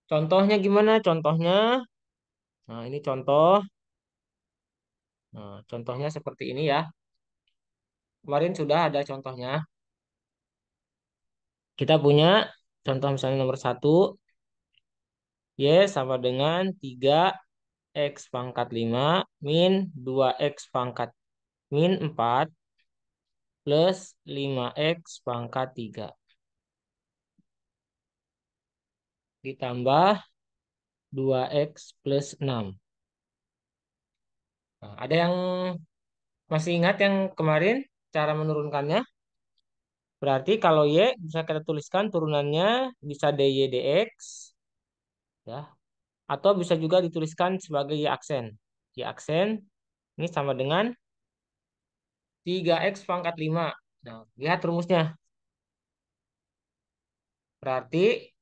Contohnya gimana? Contohnya, nah ini contoh. Nah, contohnya seperti ini ya. Kemarin sudah ada contohnya. Kita punya contoh misalnya nomor satu, Y sama dengan 3x pangkat 5 min 2x pangkat min 4 plus 5x pangkat 3 ditambah 2x plus 6. Nah, ada yang masih ingat yang kemarin cara menurunkannya? Berarti kalau Y bisa kita tuliskan turunannya bisa dy dx ya, atau bisa juga dituliskan sebagai Y aksen. Y aksen ini sama dengan 3x pangkat 5. Nah, lihat rumusnya. Berarti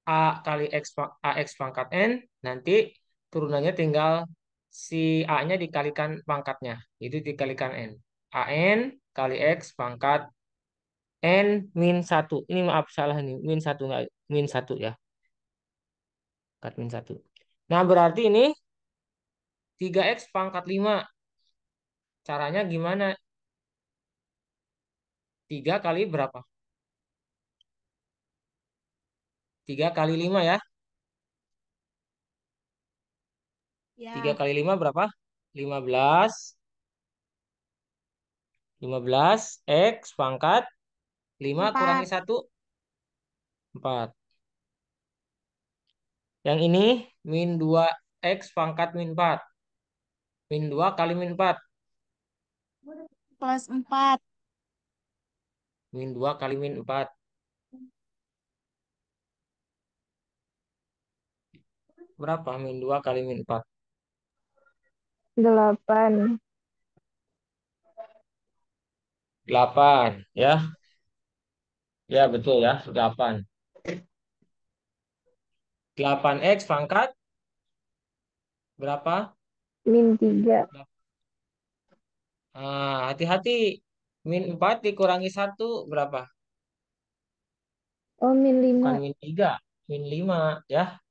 A kali AX pangkat N, nanti turunannya tinggal si A-nya dikalikan pangkatnya. Itu dikalikan N. AN kali X pangkat N min satu. Ini maaf salah nih. Min satu nggak min satu ya. Pangkat min satu. Nah berarti ini 3X pangkat 5. Caranya gimana? 3 kali berapa? 3 kali 5 ya. 3 Ya, kali 5 berapa? 15. 15 X pangkat 5 kurangi 4. satu 4. Yang ini min 2x pangkat min 4. Min 2 kali min 4. Plus 4. Min 2 kali min 4. Berapa min 2 kali min 4? 8. 8 ya. Ya betul ya, 8. 8x pangkat berapa? Min 3. Hati-hati. Min 4 dikurangi satu berapa? Oh, min Bukan 5. min 3, min 5 ya.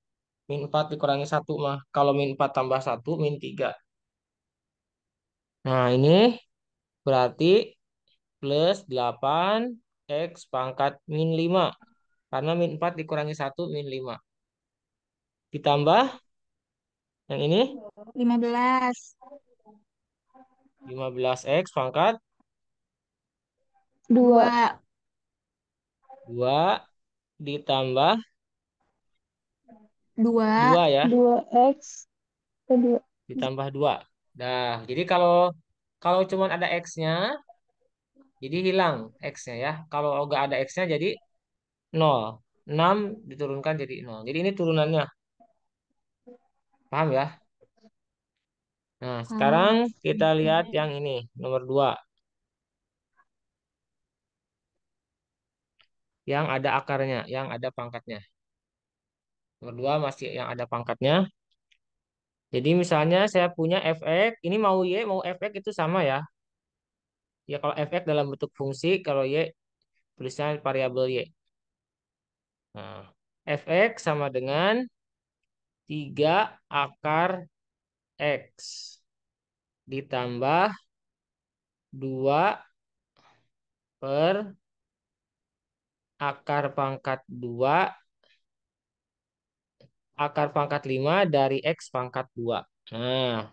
Min 4 dikurangi satu mah. Kalau min 4 tambah satu min 3. Nah, ini berarti plus 8 X pangkat min 5. Karena min 4 dikurangi satu min 5. Ditambah yang ini 15. 15X pangkat 2. 2 ditambah 2. 2 ya. 2x ke 2. Ditambah 2. Nah, jadi kalau kalau cuman ada X-nya, jadi hilang X-nya ya. Kalau nggak ada X-nya jadi 0. 6 diturunkan jadi 0. Jadi ini turunannya. Paham ya? Nah, sekarang Paham. kita lihat yang ini, nomor 2. Yang ada akarnya, yang ada pangkatnya. Nomor 2 masih yang ada pangkatnya. Jadi misalnya saya punya fx, ini mau y, mau fx itu sama ya. Ya kalau fx dalam bentuk fungsi, kalau y tulisnya variabel y. Nah, fx sama dengan 3 akar x ditambah 2 per akar pangkat 2 akar pangkat 5 dari x pangkat 2. Nah,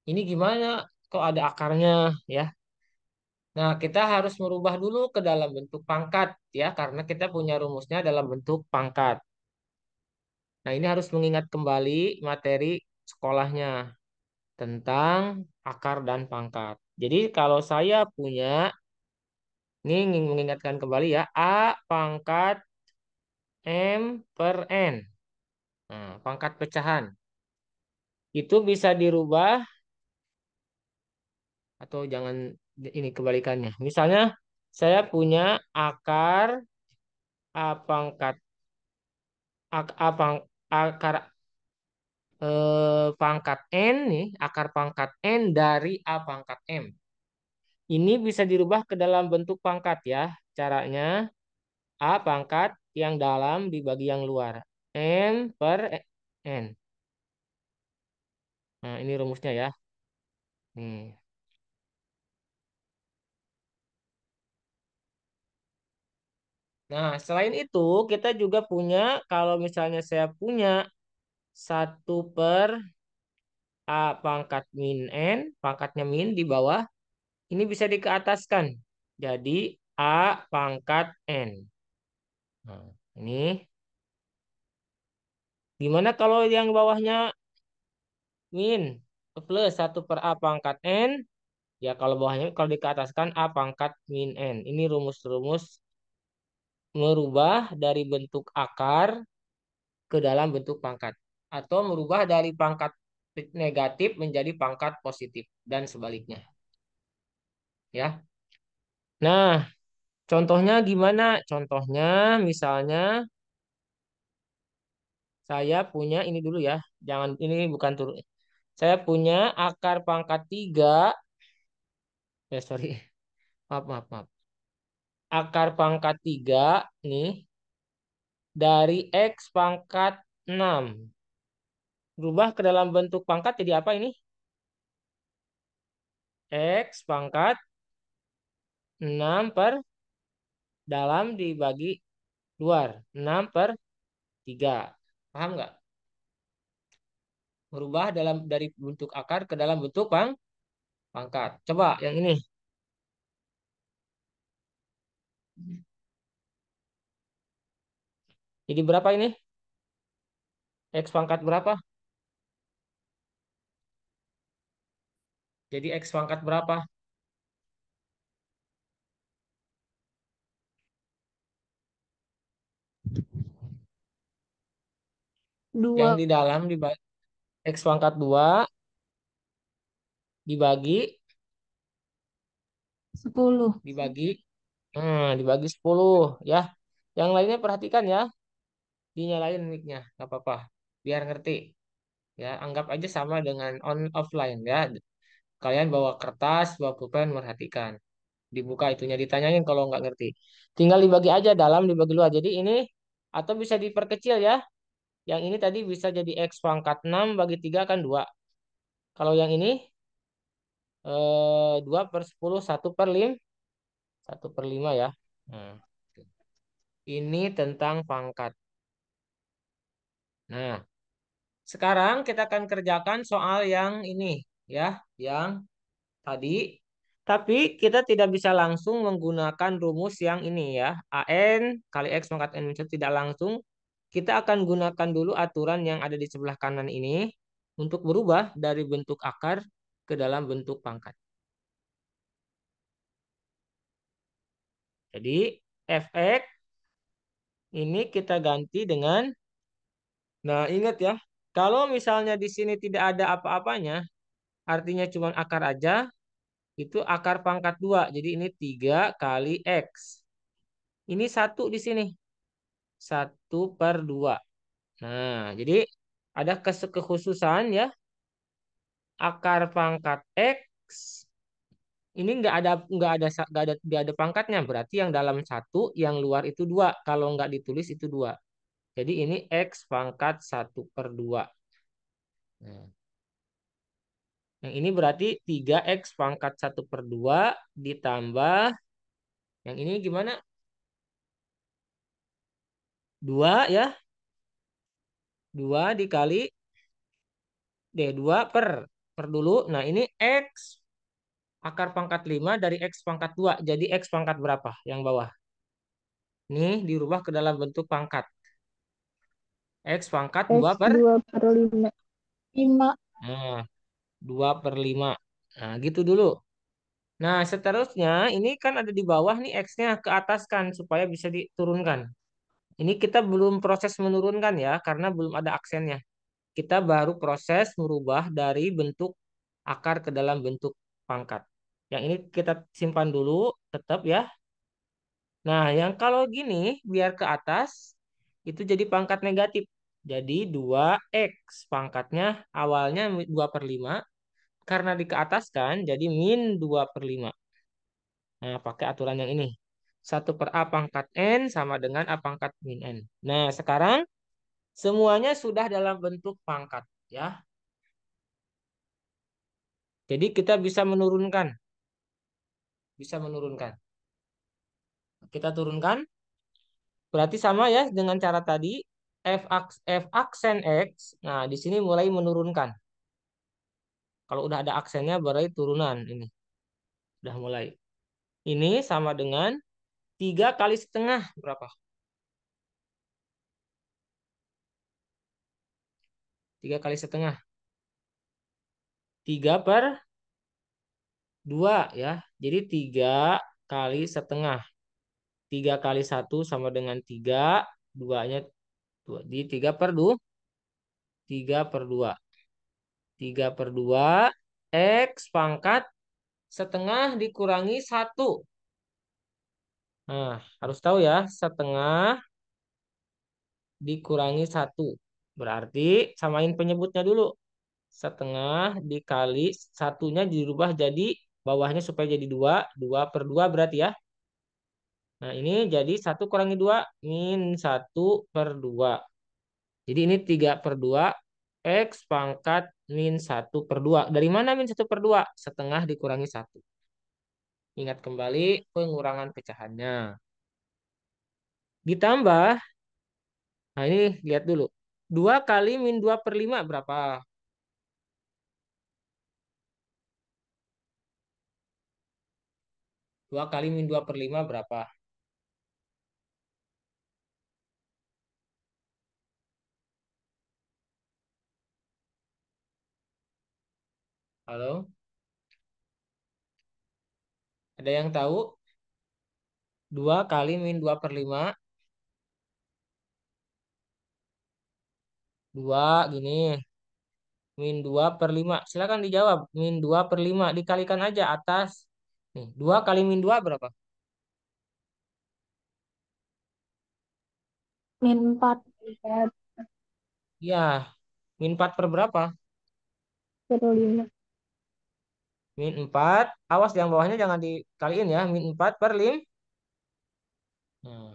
ini gimana? Kok ada akarnya ya? Nah, kita harus merubah dulu ke dalam bentuk pangkat ya, karena kita punya rumusnya dalam bentuk pangkat. Nah, ini harus mengingat kembali materi sekolahnya tentang akar dan pangkat. Jadi, kalau saya punya, ini ingin mengingatkan kembali ya, A pangkat M per N. Nah, pangkat pecahan. Itu bisa dirubah atau jangan ini kebalikannya. Misalnya, saya punya akar A pangkat A akar pangkat N nih, akar pangkat N dari A pangkat M. Ini bisa dirubah ke dalam bentuk pangkat ya. Caranya A pangkat yang dalam dibagi yang luar. N per N. Nah, ini rumusnya ya. Nih. Nah, selain itu kita juga punya, kalau misalnya saya punya 1 per A pangkat min N, pangkatnya min di bawah, ini bisa dikeataskan. Jadi A pangkat N. Nah, ini gimana kalau yang bawahnya min plus 1 per A pangkat N? Ya kalau bawahnya, kalau dikeataskan A pangkat min N. Ini rumus-rumus merubah dari bentuk akar ke dalam bentuk pangkat. Atau merubah dari pangkat negatif menjadi pangkat positif. Dan sebaliknya. Ya. Nah, contohnya gimana? Contohnya misalnya saya punya ini dulu ya. Jangan, ini bukan turun. Saya punya akar pangkat 3. Sorry. Maaf, maaf, maaf. Akar pangkat 3 nih dari X pangkat 6. Berubah ke dalam bentuk pangkat jadi apa ini? X pangkat 6 per dalam dibagi luar. 6 per 3. Paham nggak? Merubah dari bentuk akar ke dalam bentuk pangkat. Coba yang ini. Jadi berapa ini? X pangkat berapa? Jadi X pangkat berapa? Yang Dua. di dalam dibagi X pangkat 2 dibagi 10. dibagi dibagi 10 ya. Yang lainnya perhatikan ya. Dinyalain mic-nya, nggak apa-apa. Biar ngerti. Ya, anggap aja sama dengan on offline ya. Kalian bawa kertas, bawa pulpen, merhatikan. Dibuka itunya, ditanyain kalau nggak ngerti. Tinggal dibagi aja dalam, dibagi luar. Jadi ini, atau bisa diperkecil ya. Yang ini tadi bisa jadi X pangkat 6 bagi 3 kan 2. Kalau yang ini 2 per 10, 1 per 5. 1 per 5 ya. Nah, ini tentang pangkat. Nah, sekarang kita akan kerjakan soal yang ini ya. Yang tadi. Tapi kita tidak bisa langsung menggunakan rumus yang ini ya. AN kali X pangkat N minus 1 tidak langsung. Kita akan gunakan dulu aturan yang ada di sebelah kanan ini untuk berubah dari bentuk akar ke dalam bentuk pangkat. Jadi fx ini kita ganti dengan, nah ingat ya, kalau misalnya di sini tidak ada apa-apanya, artinya cuma akar aja, itu akar pangkat 2. Jadi ini 3 kali X. Ini 1 di sini. 1/2. Nah, jadi ada kekhususan ya, akar pangkat X ini nggak ada pangkatnya. Berarti yang dalam 1, yang luar itu 2. Kalau nggak ditulis itu 2. Jadi ini X pangkat 1/2. Nah, yang ini berarti 3X pangkat 1/2 ditambah yang ini gimana? 2 ya. 2 dikali 2 per dulu. Nah, ini X akar pangkat 5 dari X pangkat 2. Jadi X pangkat berapa yang bawah? Ini dirubah ke dalam bentuk pangkat. X pangkat X 2 per 2/5. 5. nah, 2/5. Nah, gitu dulu. Nah, seterusnya ini kan ada di bawah nih X-nya ke atas kan supaya bisa diturunkan. Ini kita belum proses menurunkan ya karena belum ada aksennya. Kita baru proses merubah dari bentuk akar ke dalam bentuk pangkat. Yang ini kita simpan dulu tetap ya. Nah, yang kalau gini biar ke atas itu jadi pangkat negatif. Jadi 2X pangkatnya awalnya 2/5 karena dikeataskan jadi min 2/5. Nah, pakai aturan yang ini. 1/A pangkat N sama dengan A pangkat min N. Nah, sekarang Semuanya sudah dalam bentuk pangkat, ya. Jadi kita bisa menurunkan. Kita turunkan, berarti sama ya dengan cara tadi. F aksen X, nah di sini mulai menurunkan. Kalau udah ada aksennya berarti turunan ini. Udah mulai. Ini sama dengan 3 kali setengah berapa? 3 kali setengah. 3/2 ya. Jadi 3 kali setengah. 3 kali satu sama dengan 3. Duanya 2. Jadi 3/2. 3/2. 3/2. X pangkat setengah dikurangi satu. Nah, harus tahu ya. Setengah dikurangi satu. Berarti samain penyebutnya dulu. Setengah dikali satunya dirubah jadi bawahnya supaya jadi 2. 2/2 berarti ya. Nah, ini jadi 1 kurangi 2 min 1/2. Jadi ini 3/2 X pangkat min 1/2. Dari mana min 1/2? Setengah dikurangi satu. Ingat kembali pengurangan pecahannya. Ditambah, nah ini lihat dulu. 2 kali min 2/5 berapa? 2 kali min 2/5 berapa? Halo? Ada yang tahu? 2 kali min 2/5. 2 gini. Min 2/5. Silakan dijawab. Min 2/5. Dikalikan aja atas. Nih, 2 kali min 2 berapa? Min 4. 4 Ya, min 4 per berapa? per 5. Min 4. Awas yang bawahnya jangan dikaliin ya. Min 4/5. Nah,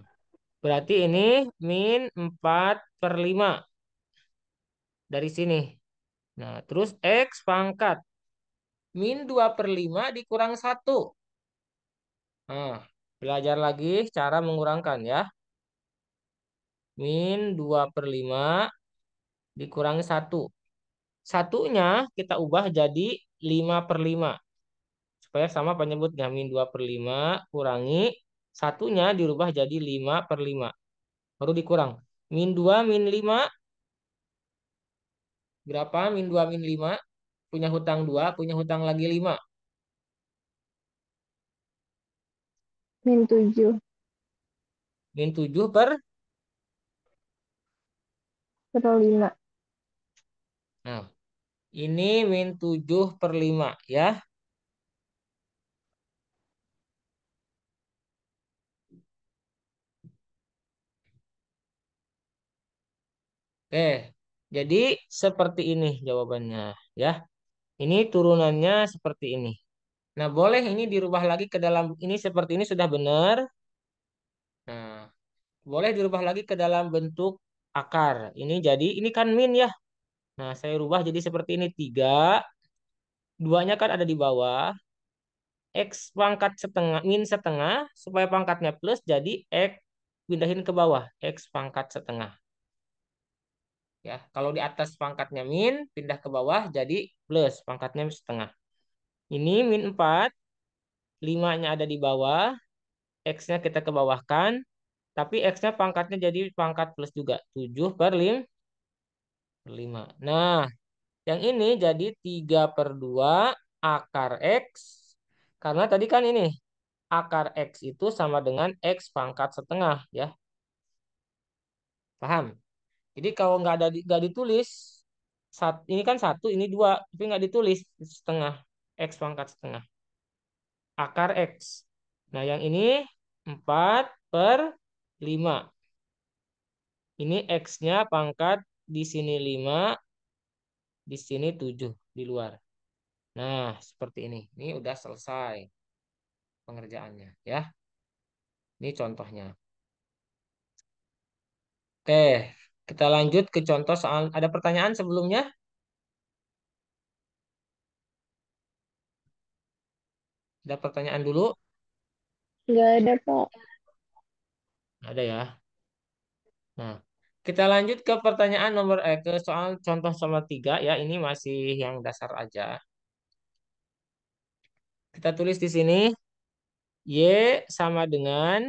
berarti ini min 4/5 dari sini. Nah, terus X pangkat. Min 2/5 dikurang satu. Nah, belajar lagi cara mengurangkan ya. Min 2/5 dikurangi satu. Satunya kita ubah jadi 5/5. Supaya sama penyebutnya. Min 2/5 kurangi. Satunya dirubah jadi 5/5. Baru dikurang. Min 2 min 5. Berapa? Min 2 min 5. Punya hutang 2. Punya hutang lagi 5. Min 7 Min 7 per. per 5. Nah, ini min 7/5 ya. Oke. Jadi seperti ini jawabannya ya. Ini turunannya seperti ini. Nah, boleh ini dirubah lagi ke dalam ini seperti ini sudah benar. Nah, boleh dirubah lagi ke dalam bentuk akar. Ini jadi ini kan min ya. Nah, saya rubah jadi seperti ini 3. Duanya kan ada di bawah. X pangkat setengah min setengah supaya pangkatnya plus jadi X pindahin ke bawah X pangkat setengah. Ya, kalau di atas pangkatnya min pindah ke bawah jadi plus pangkatnya setengah. Ini min 4, 5-nya ada di bawah, X-nya kita ke bawahkan, tapi X-nya pangkatnya jadi pangkat plus juga. 7/5. Nah, yang ini jadi 3/2 akar X. Karena tadi kan ini, akar X itu sama dengan X pangkat setengah. Ya, paham? Jadi kalau nggak ditulis, ini kan satu, ini 2. Tapi nggak ditulis setengah. X pangkat setengah. Akar X. Nah, yang ini 4/5. Ini X-nya pangkat di sini 5, di sini 7 di luar. Nah, seperti ini. Ini udah selesai pengerjaannya ya. Ini contohnya. Oke. Kita lanjut ke contoh soal. Ada pertanyaan sebelumnya? Ada pertanyaan dulu? Nggak ada, Pak. Ada ya. Nah, kita lanjut ke pertanyaan ke soal contoh nomor 3 ya. Ini masih yang dasar aja. Kita tulis di sini Y sama dengan,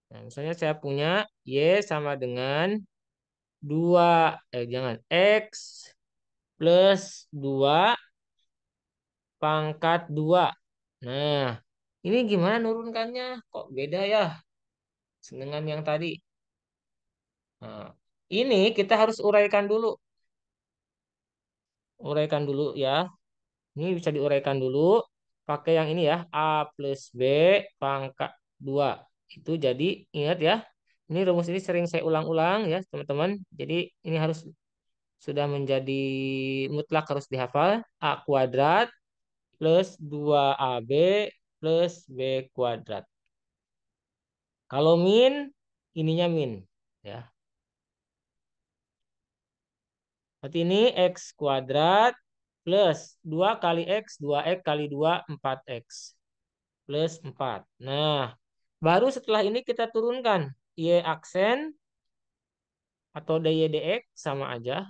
nah, misalnya saya punya Y sama dengan 2, jangan, X plus 2 pangkat 2. Nah, ini gimana nurunkannya? Kok beda ya dengan yang tadi? Nah, ini kita harus uraikan dulu. Uraikan dulu ya. Ini bisa diuraikan dulu. Pakai yang ini ya. A plus B pangkat 2. Itu jadi, ingat ya. Ini rumus ini sering saya ulang-ulang ya teman-teman. Jadi ini harus sudah menjadi mutlak harus dihafal. A kuadrat plus 2AB plus B kuadrat. Kalau min, ininya min. Ya. Berarti ini X kuadrat plus 2 kali X, 2X kali 2, 4X. Plus 4. Nah, baru setelah ini kita turunkan. Y aksen atau dy dx sama aja.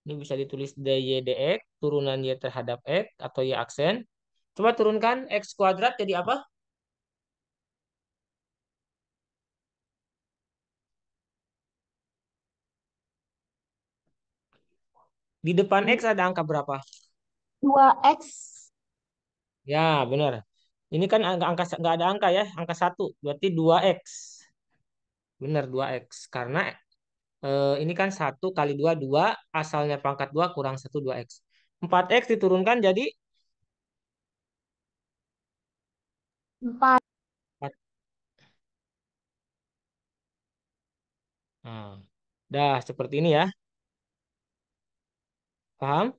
Ini bisa ditulis dy dx, turunan Y terhadap X atau Y aksen. Coba turunkan X kuadrat jadi apa? Di depan X ada angka berapa? 2x. Ya, benar. Ini kan angka nggak ada angka ya, angka 1. Berarti 2X. Benar 2X. Karena ini kan 1 kali 2 2, asalnya pangkat 2 kurang 1 2X. 4X diturunkan jadi 4. 4. Nah, dah seperti ini ya. Paham?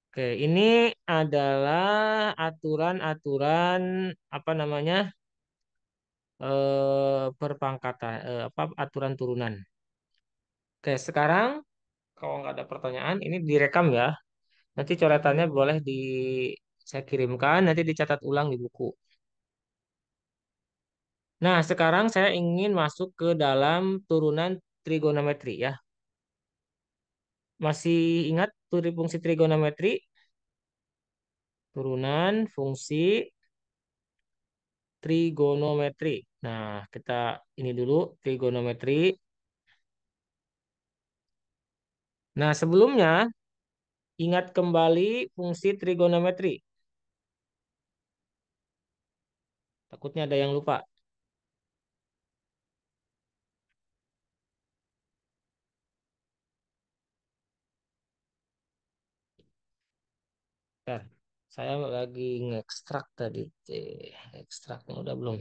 Oke, ini adalah aturan-aturan apa namanya? Perpangkatan apa aturan turunan. Oke, sekarang kalau nggak ada pertanyaan, ini direkam ya. Nanti coretannya boleh saya kirimkan, nanti dicatat ulang di buku. Nah, sekarang saya ingin masuk ke dalam turunan trigonometri ya. Masih ingat fungsi trigonometri? Turunan fungsi trigonometri. Nah, kita ini dulu trigonometri. Nah, sebelumnya ingat kembali fungsi trigonometri. Takutnya ada yang lupa. Bentar. Saya lagi ngekstrak tadi. Ekstraknya udah belum?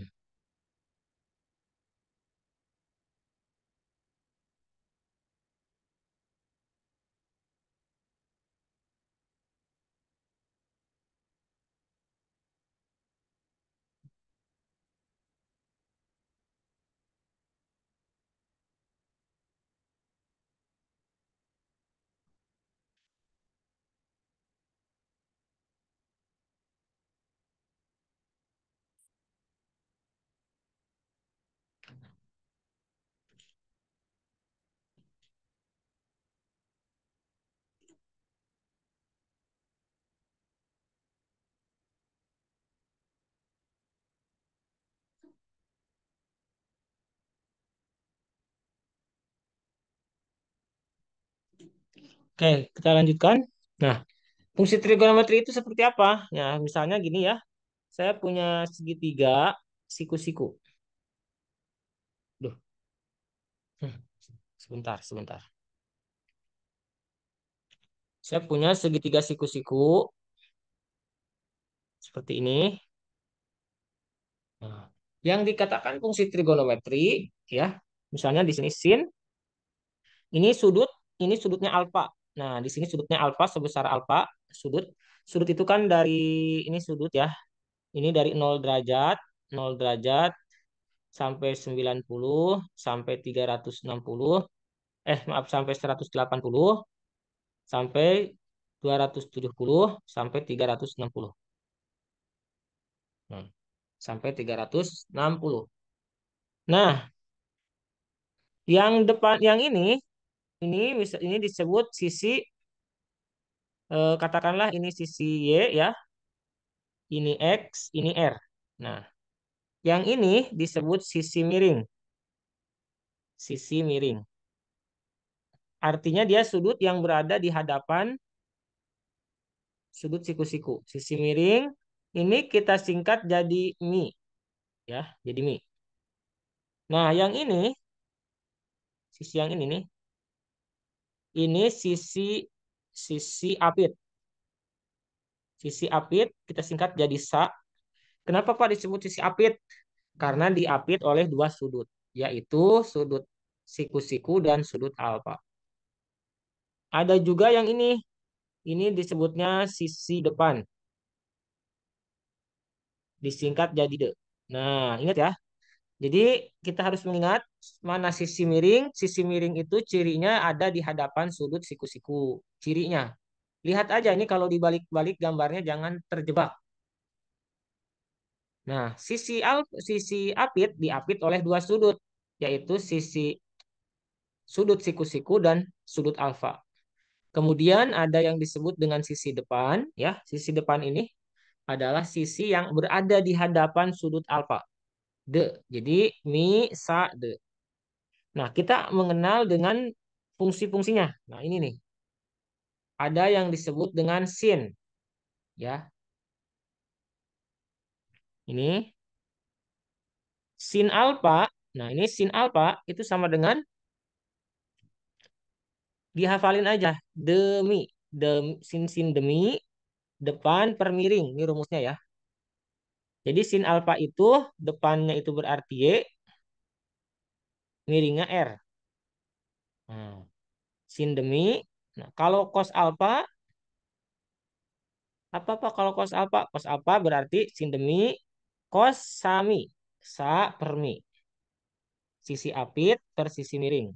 Oke, kita lanjutkan. Nah, fungsi trigonometri itu seperti apa? Ya, misalnya gini ya. Saya punya segitiga siku-siku. Duh, sebentar, sebentar. Saya punya segitiga siku-siku seperti ini. Nah, yang dikatakan fungsi trigonometri, ya, misalnya di sini sin, ini sudut, ini sudutnya alfa. Nah, di sini sudutnya alfa sebesar alfa, sudut. Sudut itu kan dari ini sudut ya. Ini dari 0 derajat, 0 derajat sampai 90 sampai 360, maaf, sampai 180 sampai 270 sampai 360. Hmm, sampai 360. Nah, yang depan yang ini disebut sisi, katakanlah ini sisi Y ya, ini X, ini R. Nah, yang ini disebut sisi miring, sisi miring. Artinya dia sudut yang berada di hadapan sudut siku-siku. Sisi miring ini kita singkat jadi mi, ya, jadi mi. Nah, yang ini, sisi yang ini nih, ini sisi apit. Sisi apit kita singkat jadi sa. Kenapa Pak disebut sisi apit? Karena diapit oleh dua sudut, yaitu sudut siku-siku dan sudut alfa. Ada juga yang ini disebutnya sisi depan, disingkat jadi de. Nah, ingat ya. Jadi kita harus mengingat mana sisi miring. Sisi miring itu cirinya ada di hadapan sudut siku-siku. Cirinya. Lihat aja ini kalau dibalik-balik gambarnya jangan terjebak. Nah, sisi apit diapit oleh dua sudut, yaitu sudut siku-siku dan sudut alfa. Kemudian ada yang disebut dengan sisi depan, ya. Sisi depan ini adalah sisi yang berada di hadapan sudut alfa. De. Jadi mi sa de. Nah, kita mengenal dengan fungsi-fungsinya. Nah, ini nih. Ada yang disebut dengan sin, ya. Ini sin alfa. Nah, ini sin alfa itu sama dengan, dihafalin aja, demi, sin demi depan per miring. Ini rumusnya ya. Jadi sin alfa itu depannya itu berarti Y, miringnya R. Nah, sin demi. Nah, kalau cos alfa, apa kalau cos alfa? Cos alfa berarti sin demi cos sami, sa per mi. Sisi apit per sisi miring.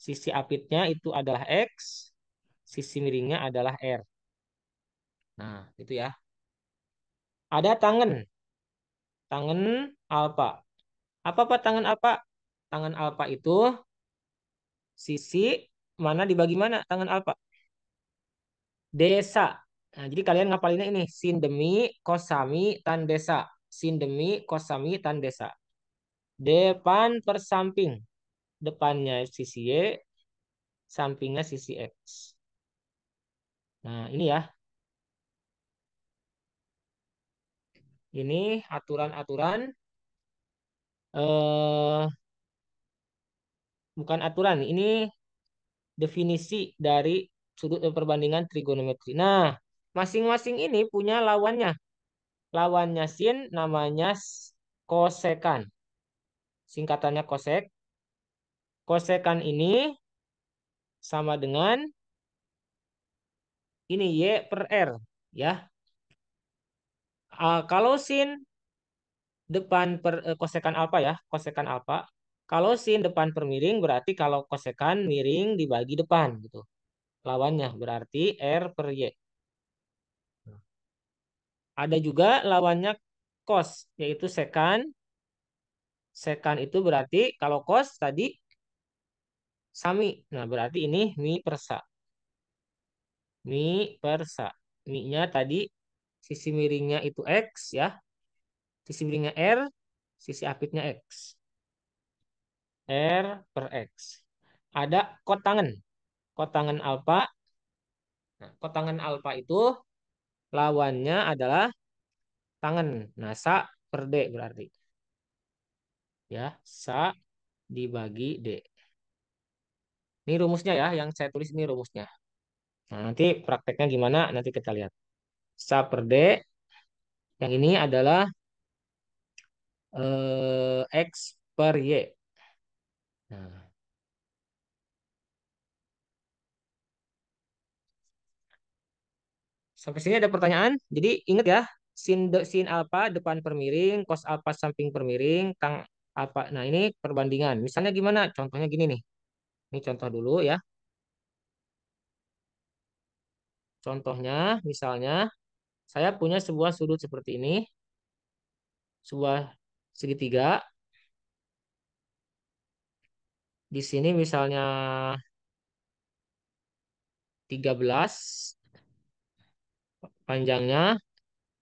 Sisi apitnya itu adalah X, sisi miringnya adalah R. Nah, itu ya. Ada tangen, tangen alfa. Apa tangen alfa? Tangen alfa itu sisi mana dibagi mana tangen alfa? Desa. Nah, jadi kalian ngapalinnya ini sin demi kosami tan desa. Sin demi kosami tan desa. Depan per samping. Depannya sisi Y, sampingnya sisi X. Nah, ini ya. Ini aturan-aturan, eh bukan aturan, ini definisi dari sudut perbandingan trigonometri. Nah, masing-masing ini punya lawannya. Lawannya sin namanya kosekan. Singkatannya kosek. Kosekan ini sama dengan ini Y per R. Ya, kalau sin depan per kosekan alfa ya, kosekan alfa. Kalau sin depan per miring berarti kalau kosekan miring dibagi depan gitu. Lawannya berarti R per Y. Ada juga lawannya cos, yaitu sekan. Sekan itu berarti kalau cos tadi sami. Nah, berarti ini mi per sa. Mi per sa. Mi-nya tadi sisi miringnya itu X ya. Sisi miringnya R, sisi apitnya X. R per X. Ada kotangen. Kotangen alfa. Nah, kotangen alfa itu lawannya adalah tangen. Nah, sa per D berarti. Ya, sa dibagi D. Ini rumusnya ya, yang saya tulis ini rumusnya. Nah, nanti prakteknya gimana? Nanti kita lihat. Sa per D, yang ini adalah X per Y. Nah, sampai sini ada pertanyaan. Jadi ingat ya, sin alfa depan per miring, cos alfa samping per miring, tang alfa. Nah, ini perbandingan. Misalnya gimana? Contohnya gini nih. Ini contoh dulu ya. Contohnya, misalnya saya punya sebuah sudut seperti ini, sebuah segitiga. Di sini misalnya 13 panjangnya,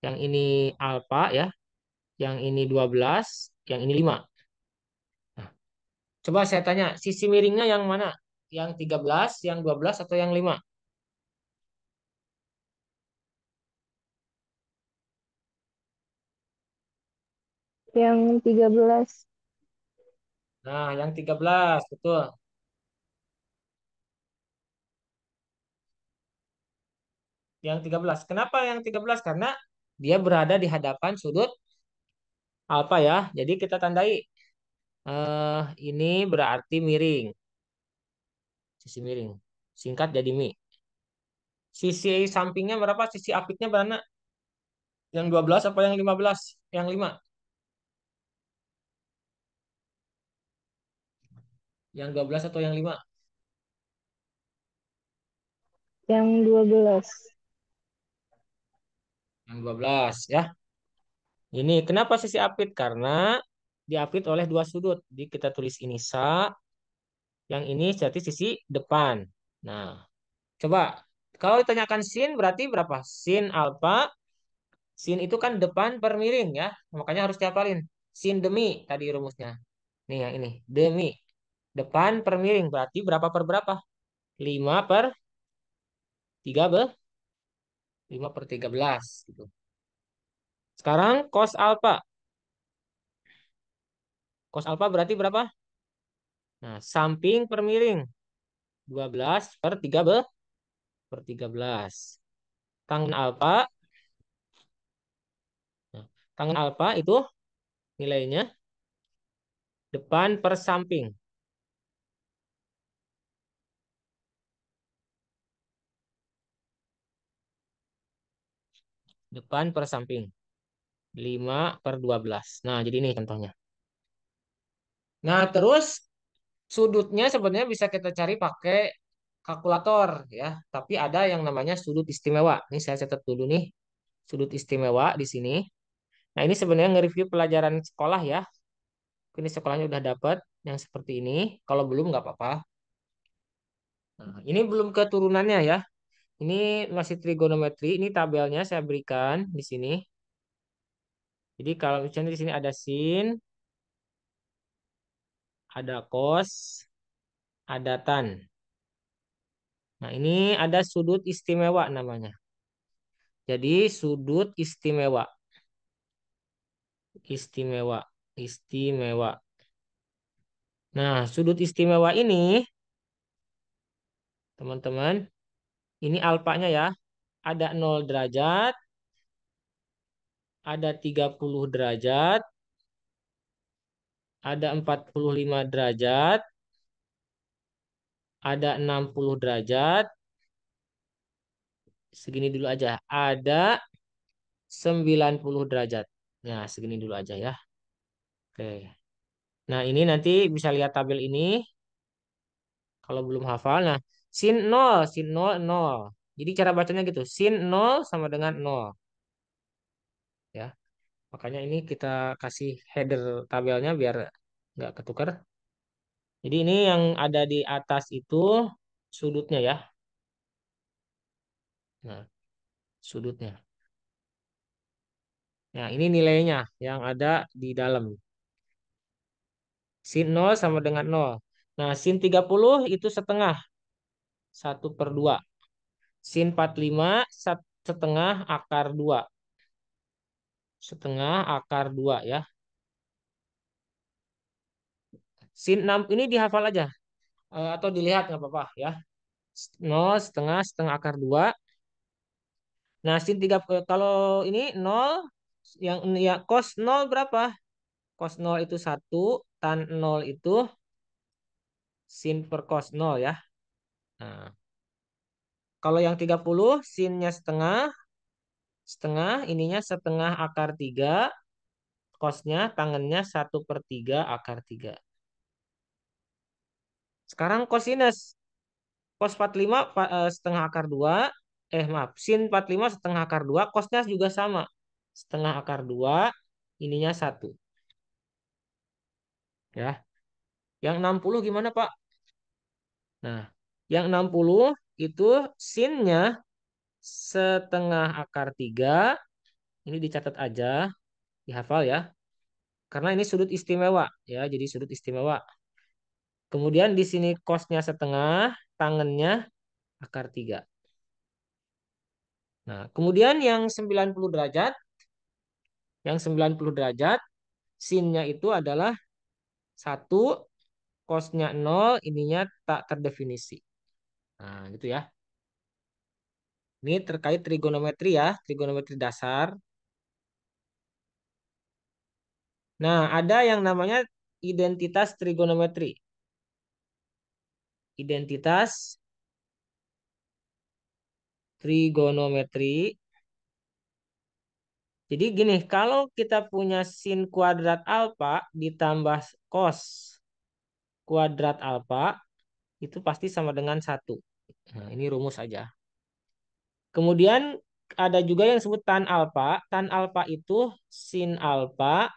yang ini alfa ya, yang ini 12, yang ini 5. Nah, coba saya tanya, sisi miringnya yang mana? Yang 13, yang 12 atau yang 5? Yang 13. Nah, yang 13, betul. Yang 13. Kenapa yang 13? Karena dia berada di hadapan sudut alfa ya. Jadi kita tandai ini berarti miring, sisi miring. Singkat jadi mi. Sisi sampingnya berapa? Sisi apitnya berapa? Yang 12 apa yang 15? Yang 5. Yang 12 atau yang 5? Yang 12. Yang 12 ya. Ini kenapa sisi apit? Karena diapit oleh dua sudut. Jadi kita tulis ini sa, yang ini berarti sisi depan. Nah, coba kalau ditanyakan sin berarti berapa? Sin alfa, sin itu kan depan per miring ya. Makanya harus dihafalin. Sin demi tadi rumusnya. Nih yang ini, demi. Depan per miring berarti berapa per berapa? 5 per 3 5 per 13 gitu. Sekarang cos alfa. Cos alfa berarti berapa? Nah, samping per miring 12 per 3 per 13. Tangen alfa, nah, tangen alfa itu nilainya depan per samping. Depan per samping. 5 per 12. Nah, jadi ini contohnya. Nah, terus sudutnya sebenarnya bisa kita cari pakai kalkulator ya. Tapi ada yang namanya sudut istimewa. Ini saya catat dulu nih. Sudut istimewa di sini. Nah, ini sebenarnya nge-review pelajaran sekolah ya. Ini sekolahnya udah dapat yang seperti ini. Kalau belum nggak apa-apa. Nah, ini belum keturunannya ya. Ini masih trigonometri. Ini tabelnya saya berikan di sini. Jadi kalau misalnya di sini ada sin, ada cos, ada tan. Nah, ini ada sudut istimewa namanya. Jadi sudut istimewa, istimewa, istimewa. Nah, sudut istimewa ini, teman-teman, ini alfanya ya. Ada 0 derajat, ada 30 derajat, ada 45 derajat, ada 60 derajat, segini dulu aja. Ada 90 derajat. Nah, segini dulu aja ya. Oke. Nah, ini nanti bisa lihat tabel ini kalau belum hafal. Nah, sin 0 nol. Jadi cara bacanya gitu. Sin 0 sama dengan 0 ya. Makanya ini kita kasih header tabelnya biar nggak ketukar. Jadi ini yang ada di atas itu sudutnya ya. Nah, sudutnya. Nah, ini nilainya yang ada di dalam. Sin 0 sama dengan 0. Nah, sin 30 itu setengah. 1/2. Sin 45 setengah akar 2. Setengah akar 2 ya. Sin 6 ini dihafal aja. Atau dilihat nggak apa-apa ya. 0 setengah setengah akar 2. Nah, sin 3 kalau ini 0 yang ya cos 0 berapa? Cos 0 itu 1, tan 0 itu sin per cos 0 ya. Nah, kalau yang 30 sinnya setengah, Setengah, ininya setengah akar 3, kosnya tangennya 1/3 akar 3. Sekarang kosinus. Cos 45 setengah akar 2. Maaf, sin 45 setengah akar 2. Cosnya juga sama. Setengah akar 2. Ininya 1. Ya. Yang 60 gimana, Pak? Nah, yang 60 itu sinnya setengah akar 3. Ini dicatat aja. Dihafal ya. Karena ini sudut istimewa. Ya, jadi sudut istimewa. Kemudian di sini cosnya setengah. Tangennya akar 3. Nah, kemudian yang 90 derajat. Yang 90 derajat. Sinnya itu adalah 1, cosnya 0, ininya tak terdefinisi. Nah, gitu ya. Ini terkait trigonometri ya, trigonometri dasar. Nah, ada yang namanya identitas trigonometri. Identitas trigonometri. Jadi gini, kalau kita punya sin kuadrat alfa ditambah cos kuadrat alfa, itu pasti sama dengan 1. Nah, ini rumus aja. Kemudian ada juga yang disebut tan alfa. Tan alfa itu sin alfa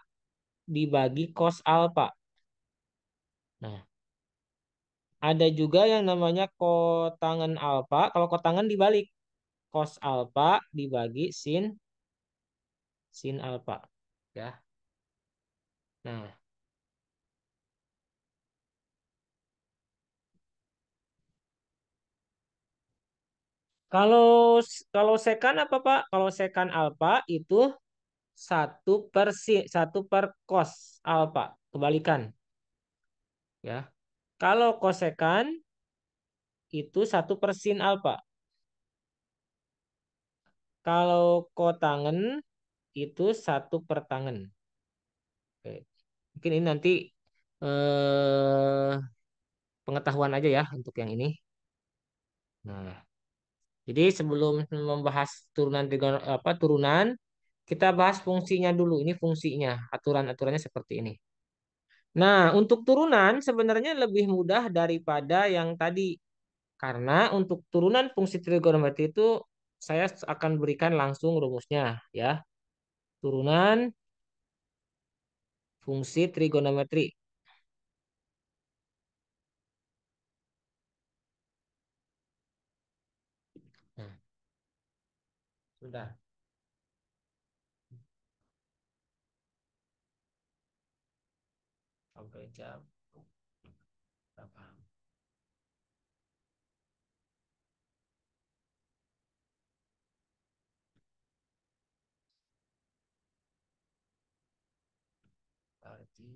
dibagi cos alfa. Nah, ada juga yang namanya kotangen alfa. Kalau kotangen dibalik, cos alfa dibagi sin alfa. Ya. Nah, kalau kalau sekan apa Pak? Kalau sekan alfa itu 1/1 per cos alfa. Kebalikan, ya. Kalau kosekan itu 1/sin alfa. Kalau kotangen itu 1/tangen. Oke. Mungkin ini nanti pengetahuan aja ya untuk yang ini. Nah, jadi sebelum membahas turunan, kita bahas fungsinya dulu. Ini fungsinya, aturan-aturannya seperti ini. Nah, untuk turunan sebenarnya lebih mudah daripada yang tadi. Karena untuk turunan fungsi trigonometri itu saya akan berikan langsung rumusnya ya. Turunan fungsi trigonometri. Nah, sudah sampai jam berapa? Berarti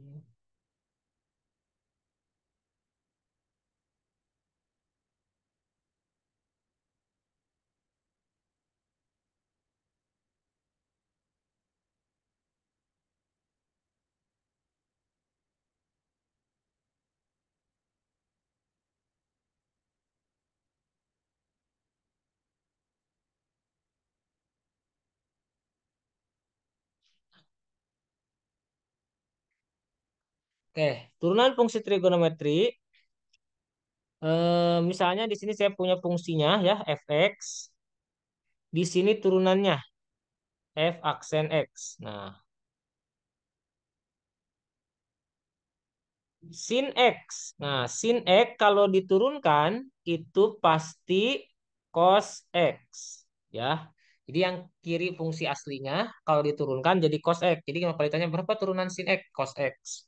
oke, turunan fungsi trigonometri. Misalnya di sini saya punya fungsinya ya fx. Di sini turunannya f aksen x. Nah, sin x. Nah, sin x kalau diturunkan itu pasti cos x. Ya. Jadi yang kiri fungsi aslinya kalau diturunkan jadi cos x. Jadi kalau ditanya berapa turunan sin x? Cos x.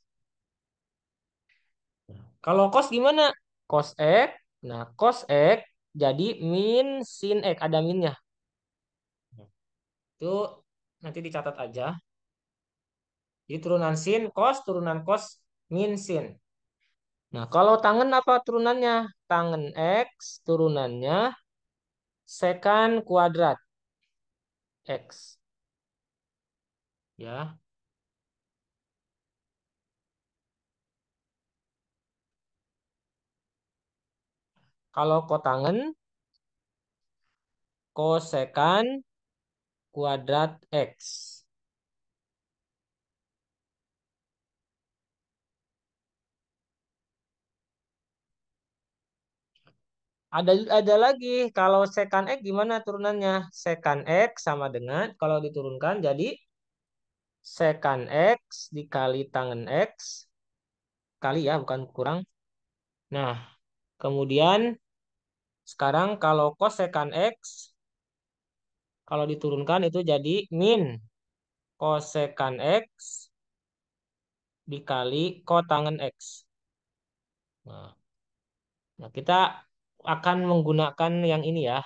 Kalau cos gimana? Cos x. Nah, cos x jadi min sin x. Ada minnya. Itu nanti dicatat aja. Jadi turunan cos, min sin. Nah, kalau tangen apa turunannya? Tangen X turunannya sekan kuadrat X. Ya, kalau kotangen kosekan kuadrat X. Ada lagi kalau secant X gimana turunannya? Secant X sama dengan kalau diturunkan jadi secant X dikali tangen X kali ya bukan kurang. Nah, kemudian sekarang kalau cosecant X kalau diturunkan itu jadi min cosecant X dikali kotangen X. Nah, kita akan menggunakan yang ini ya.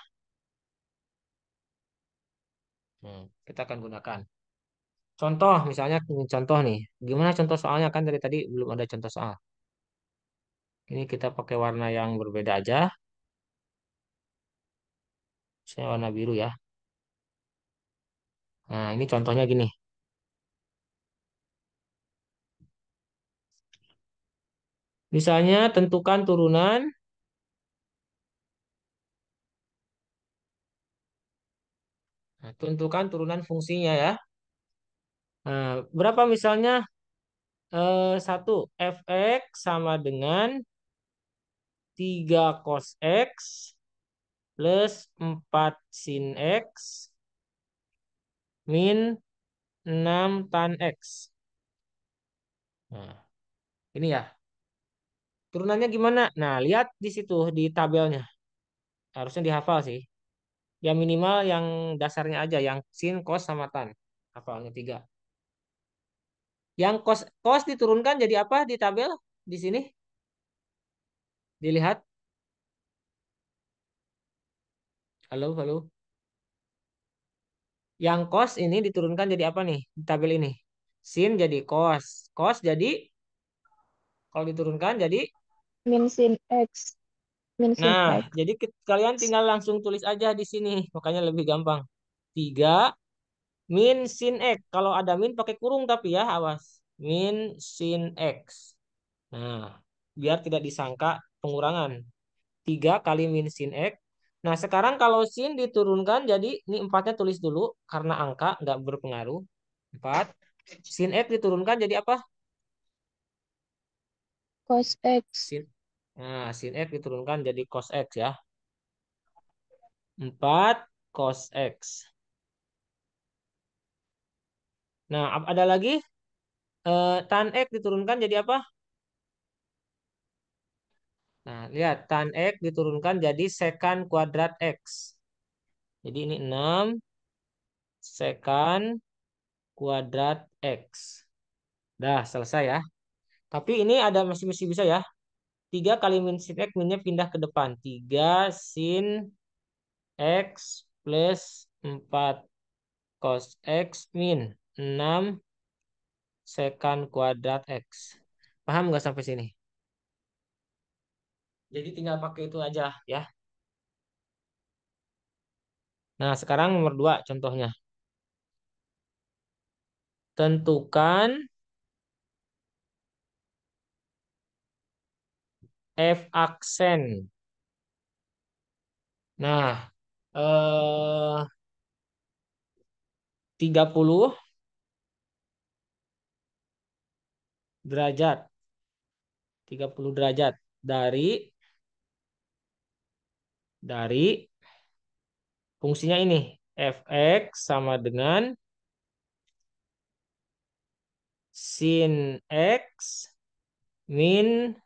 Kita akan gunakan. Contoh, misalnya ini contoh nih. Gimana contoh soalnya kan dari tadi belum ada contoh soal. Ini kita pakai warna yang berbeda aja. Misalnya warna biru ya. Nah, ini contohnya gini. Misalnya tentukan turunan. Nah, tentukan turunan fungsinya ya. Nah, berapa misalnya satu fx sama dengan 3 cos x plus 4 sin x min 6 tan x. Nah, ini ya. Turunannya gimana? Nah, lihat di situ di tabelnya. Harusnya dihafal sih. Ya minimal yang dasarnya aja, yang sin, cos, sama tan. Hafalnya tiga. Yang cos, cos diturunkan jadi apa di tabel? Di sini dilihat. Halo, halo. Yang cos ini diturunkan jadi apa nih di tabel ini? Sin jadi cos. Cos jadi kalau diturunkan jadi. Min sin X. Min sin Nah, X. jadi kalian tinggal langsung tulis aja di sini. Makanya lebih gampang. 3 min sin X. Kalau ada min pakai kurung tapi ya, awas. Min sin X. Nah, biar tidak disangka pengurangan. 3 kali min sin X. Nah, sekarang kalau sin diturunkan jadi ini empatnya tulis dulu karena angka nggak berpengaruh. 4. Sin X diturunkan jadi apa? Cos X. Sin. Nah, sin X diturunkan jadi cos X ya. 4 cos X. Nah, ada lagi tan X diturunkan jadi apa? Nah, lihat tan X diturunkan jadi secant kuadrat X. Jadi ini 6 secant kuadrat X. Dah selesai ya. Tapi ini ada masih masih bisa ya. 3 kali min sin X minnya pindah ke depan. 3 sin X plus 4 cos X min 6 secant kuadrat X. Paham nggak sampai sini? Jadi tinggal pakai itu aja ya. Nah, sekarang nomor 2 contohnya. Tentukan F aksen. Nah, 30 derajat. 30 derajat dari fungsinya ini. Fx sama dengan sin X min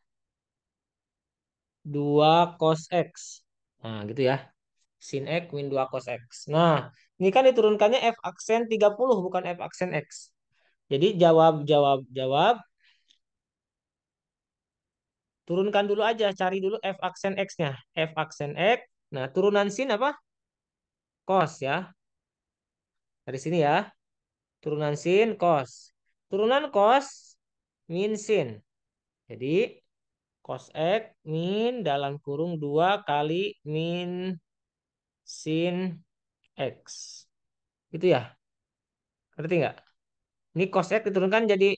2 cos X. Nah, gitu ya. Sin X min 2 cos X. Nah, ini kan diturunkannya F aksen 30 bukan F aksen X. Jadi jawab. Turunkan dulu aja, cari dulu F aksen X-nya. F aksen X. Nah, turunan sin apa? Cos ya. Dari sini ya. Turunan sin, cos. Turunan cos, min sin. Jadi, cos X min dalam kurung 2 kali min sin X. Itu ya. Ngerti nggak? Ini cos X diturunkan jadi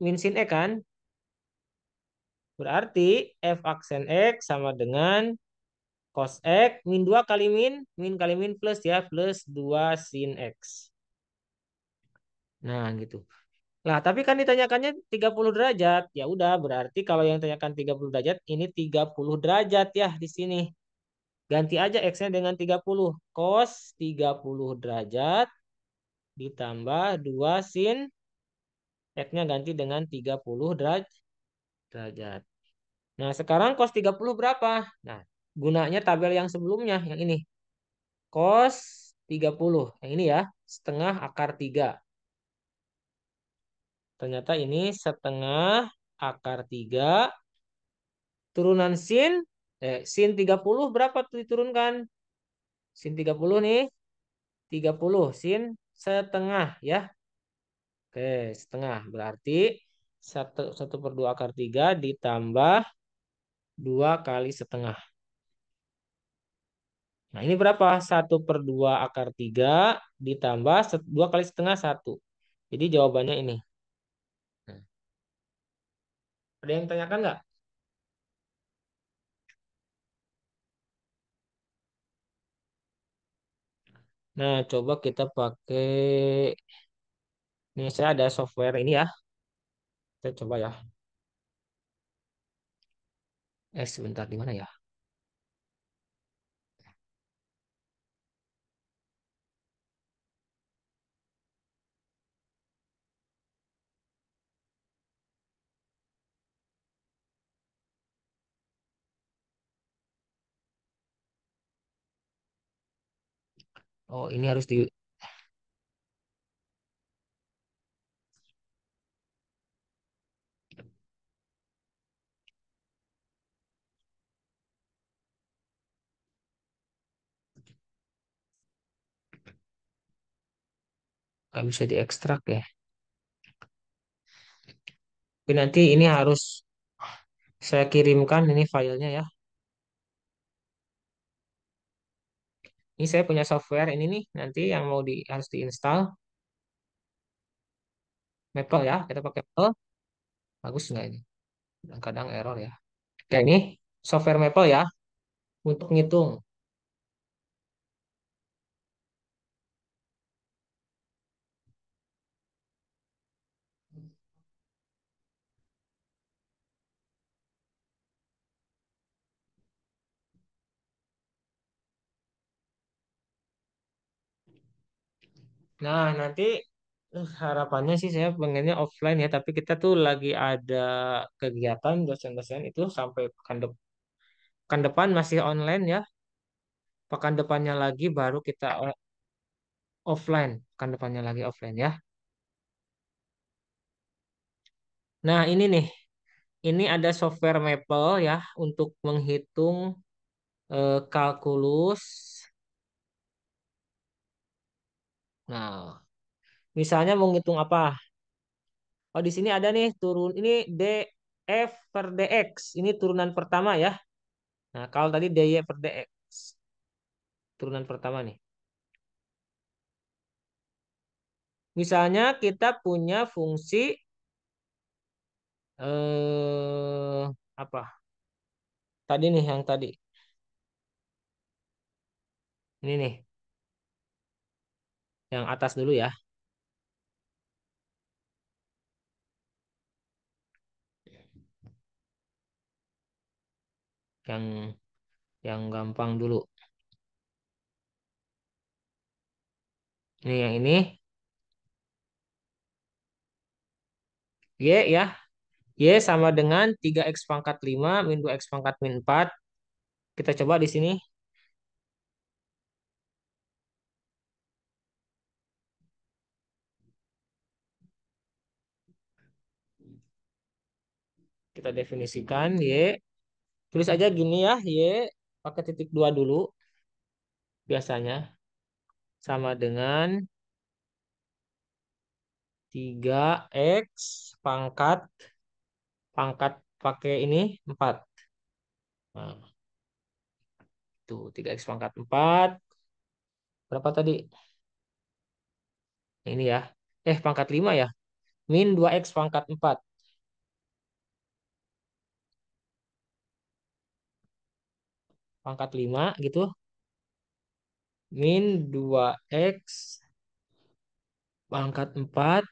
min sin X kan? Berarti F aksen X sama dengan Cos X min 2 kali min kali min plus ya, plus 2 sin X. Nah, gitu. Nah, tapi kan ditanyakannya 30 derajat. Ya udah, berarti kalau yang ditanyakan 30 derajat, ini 30 derajat ya di sini. Ganti aja X-nya dengan 30. Cos 30 derajat ditambah 2 sin X-nya ganti dengan 30 derajat. Nah, sekarang cos 30 berapa? Nah, gunanya tabel yang sebelumnya, yang ini. Cos 30. Yang ini ya, setengah akar 3. Ternyata ini setengah akar 3. Turunan sin 30 berapa tuh diturunkan? Sin 30 nih, 30 sin setengah ya. Oke, setengah. Berarti satu per 2 akar 3 ditambah 2 kali setengah. Nah, ini berapa? Satu per 2 akar 3 ditambah 2 kali setengah satu. Jadi jawabannya ini. Nah, ada yang tanyakan nggak? Nah, coba kita pakai. Ini saya ada software ini ya. Kita coba ya. Sebentar di mana ya? Oh, ini harus di. Nggak bisa diekstrak ya. Tapi nanti ini harus saya kirimkan ini filenya ya. Ini saya punya software ini nih. Nanti yang mau harus diinstal. Maple ya. Kita pakai Maple. Bagus nggak ini? Kadang-kadang error ya. Oke, ini software Maple ya. Untuk ngitung. Nah, nanti harapannya sih saya pengennya offline ya. Tapi kita tuh lagi ada kegiatan dosen-dosen itu sampai pekan depan masih online ya. Pekan depannya lagi baru kita offline. Pekan depannya lagi offline ya. Nah, ini nih. Ini ada software Maple ya untuk menghitung kalkulus. Nah, misalnya mau ngitung apa? Oh, di sini ada nih turun ini df per dx. Ini turunan pertama ya. Nah, kalau tadi dy per dx turunan pertama nih. Misalnya kita punya fungsi apa? Tadi nih yang tadi. Ini nih, yang atas dulu ya. Yang yang gampang dulu. Ini yang ini. Y ya. Y sama dengan 3x pangkat 5 min 2x pangkat min 4. Kita coba di sini. Kita definisikan Y. Tulis aja gini ya. Y pakai titik 2 dulu. Biasanya. Sama dengan 3x pangkat. Pangkat pakai ini 4. Nah, itu 3x pangkat 4. Berapa tadi? Ini ya. Pangkat 5 ya. Min 2x pangkat 4. pangkat 5 gitu. Min 2X pangkat 4.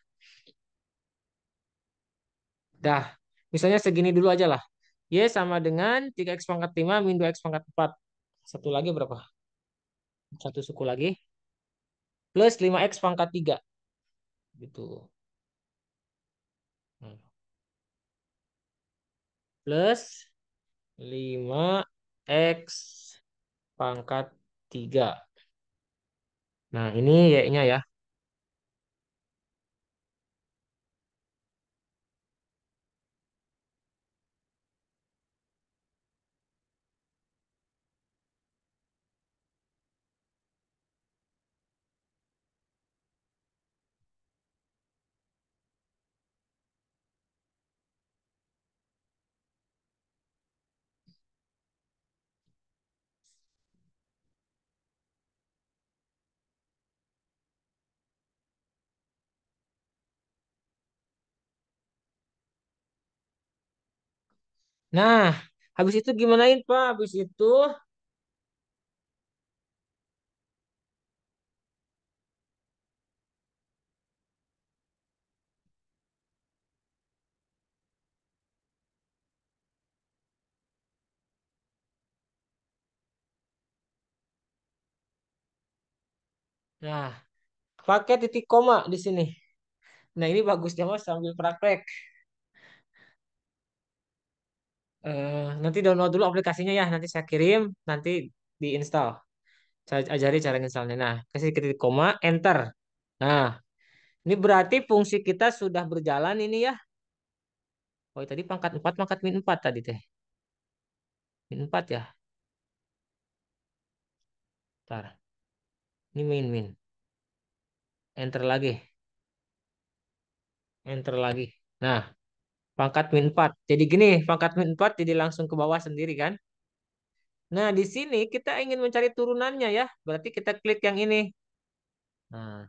Dah, misalnya segini dulu aja lah. Y sama dengan 3X pangkat 5 min 2X pangkat 4. Satu lagi berapa? Satu suku lagi. Plus 5X pangkat 3. Gitu. Hmm. Plus 5X pangkat 3. Nah, ini Y-nya ya. Nah, habis itu gimanain, Pak? Habis itu, nah, pakai titik koma di sini. Nah, ini bagusnya Mas sambil praktek. Nanti download dulu aplikasinya ya. Nanti saya kirim, nanti diinstal. Saya ajari cara installnya. Nah, kasih titik koma, enter. Nah, ini berarti fungsi kita sudah berjalan ini ya. Oh, tadi pangkat 4 pangkat min 4 tadi teh. Min 4 ya. Ntar. Ini min. Enter lagi. Enter lagi. Nah, pangkat min 4. Jadi gini, pangkat min 4 jadi langsung ke bawah sendiri kan. Nah, di sini kita ingin mencari turunannya ya. Berarti kita klik yang ini. Nah,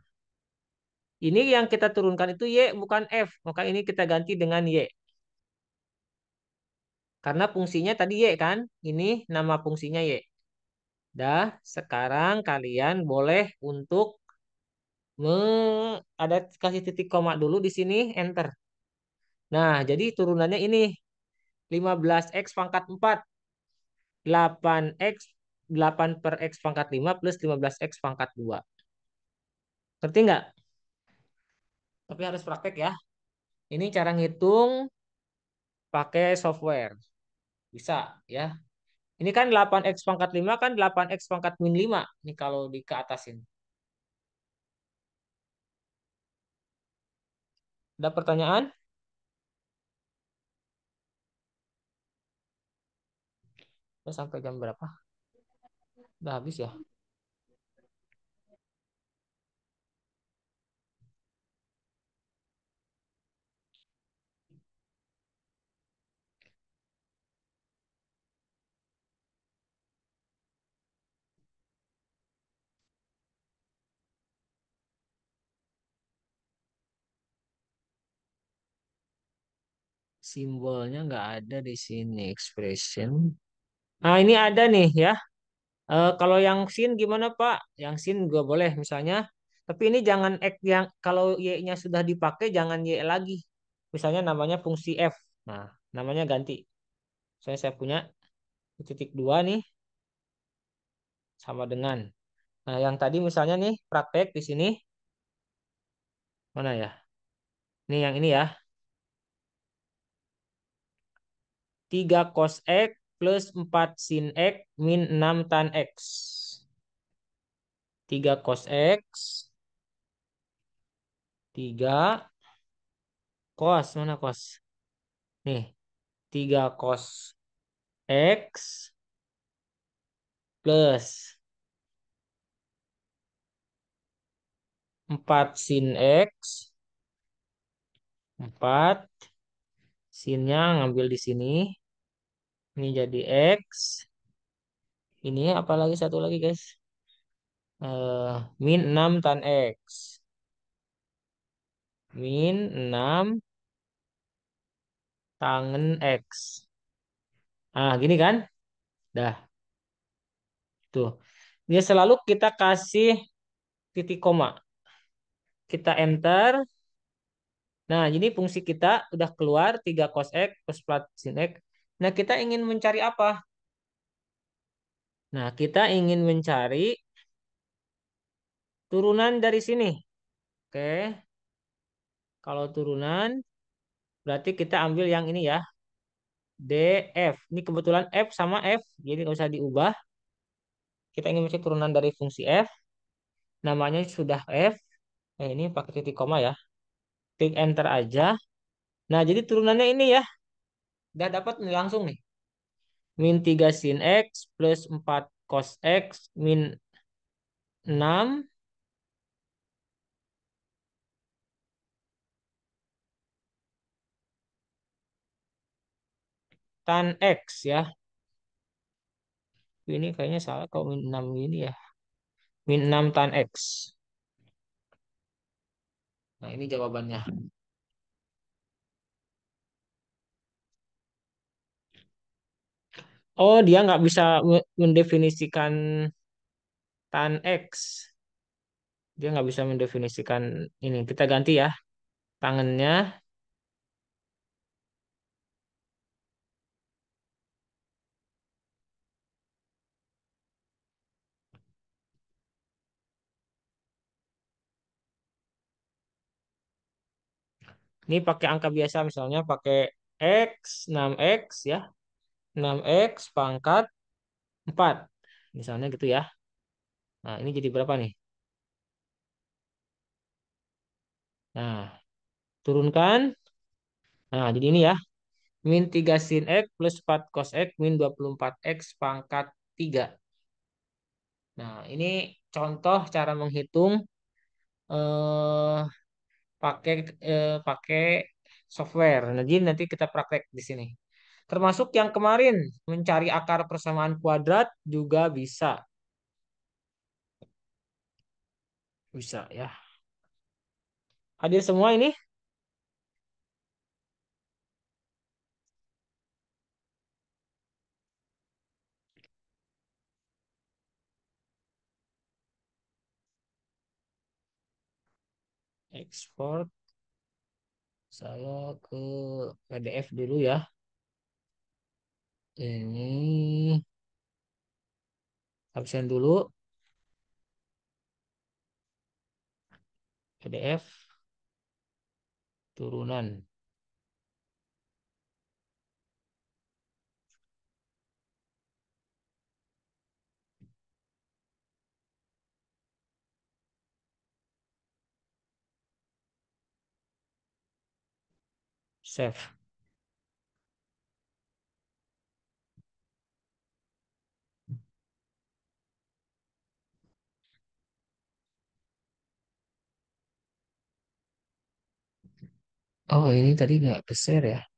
ini yang kita turunkan itu Y bukan F. Maka ini kita ganti dengan Y. Karena fungsinya tadi Y kan. Ini nama fungsinya Y. Dah, sekarang kalian boleh untuk ada kasih titik koma dulu di sini, enter. Nah, jadi turunannya ini 15X pangkat 4, 8X, 8 per X pangkat 5 plus 15X pangkat 2. Ngerti nggak? Tapi harus praktek ya. Ini cara ngitung pakai software. Bisa ya. Ini kan 8X pangkat 5 kan 8X pangkat min 5. Ini kalau di ke atasin. Ada pertanyaan? Udah sampai jam berapa? Udah habis ya? Simbolnya nggak ada di sini expression. Nah, ini ada nih ya. Kalau yang sin gimana Pak? Yang sin juga boleh misalnya. Tapi ini jangan X yang kalau Y-nya sudah dipakai jangan Y lagi. Misalnya namanya fungsi F. Nah, namanya ganti. Saya punya titik dua nih sama dengan. Nah, yang tadi misalnya nih praktek di sini mana ya? Ini yang ini ya. 3 cos X plus 4 sin X min 6 tan X. 3 cos X, 3 cos, mana cos? Nih, 3 cos X plus 4 sin X. 4 sinnya ngambil di sini. Ini jadi X. Ini apa lagi satu lagi guys? Min 6 tan X. Min 6 tangen X. Ah, gini kan? Dah. Tuh. Dia selalu kita kasih titik koma. Kita enter. Nah, jadi fungsi kita udah keluar 3 cos X plus 4 sin X. Nah, kita ingin mencari apa? Nah, kita ingin mencari turunan dari sini. Oke, kalau turunan berarti kita ambil yang ini ya, DF. Ini kebetulan F sama F, jadi nggak usah diubah. Kita ingin mencari turunan dari fungsi F, namanya sudah F. Ini pakai titik koma ya. Klik enter aja. Nah, jadi turunannya ini ya, udah dapat nih langsung nih. Min 3 sin X plus 4 cos X min 6 tan X ya. Ini kayaknya salah kalau min 6 ini ya. Min 6 tan X. Nah, ini jawabannya. Oh, dia nggak bisa mendefinisikan tan X. Dia nggak bisa mendefinisikan ini. Kita ganti ya. Tangannya. Ini pakai angka biasa misalnya pakai X, 6X ya. 6X pangkat 4. Misalnya gitu ya. Nah, ini jadi berapa nih? Nah, turunkan. Nah, jadi ini ya. Min 3 sin X plus 4 cos X min 24 X pangkat 3. Nah, ini contoh cara menghitung eh, pakai pakai software. Nah, jadi nanti kita praktek di sini. Termasuk yang kemarin mencari akar persamaan kuadrat juga bisa. Bisa ya. Hadir semua ini? Ekspor saya ke PDF dulu ya. Ini absen dulu PDF turunan. Save. Oh, ini tadi nggak ke share ya.